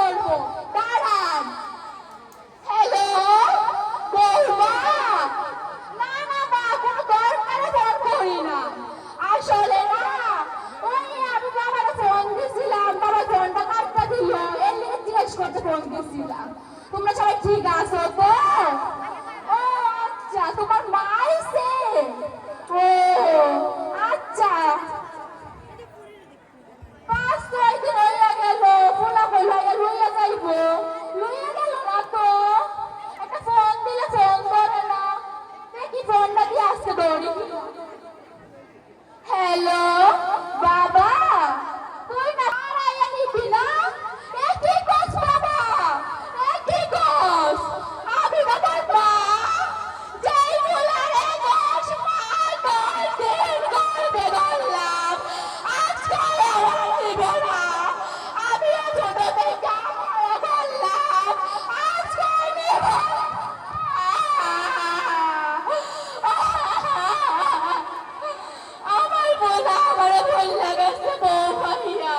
করবো, দাঁড়ান। হ্যালো বৌমা, না না মা, কোনো দরকারে ফোন করি না। আসলে না, ওই আমি বাবারে ফোন দিছিলাম, বাবা ফোনটা কাটতে দিল, এর লিগে জিজ্ঞেস করতে ফোন দিছিলাম। তোমরা সবাই ঠিক আছো তো? ও আচ্ছা, তোমার মা আইছে? ও আচ্ছা, 5-6 দিন হইয়া গেল, ফুলা ফুলা লইয়া যাইব, লইয়া গেল না তো। একটা ফোন দিলে ফোন ধরে না, দেখি ফোনটা দিয়ে আজকে দৌড়ি। হ্যালো বাবা, তুই না আইয়া নিবি না? এ কি কস বাবা, এ কি কস? আমি বাবার মা, যেই ফুলারে 10 মাস 10 দিন গর্ভে ধরলাম, আজকে আমার নিব না। আমিও ছোট থেকে বড় করলাম, আজকে নিব না। আমার বোনা আমার ভুল লাগাচ্ছে বউ ভাইয়া,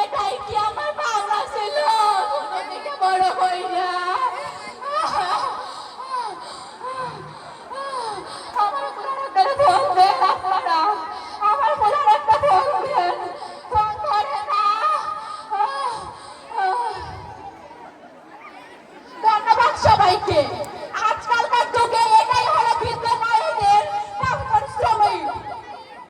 এটাই কি আমার ভাঙা ছিল ছোট থেকে বড় হইয়া? আমার বোনার একটা ফোন দেন আপনারা, আমার বোনার একটা ফোন দেন, ফোন ধরে না। ধন্যবাদ সবাইকে।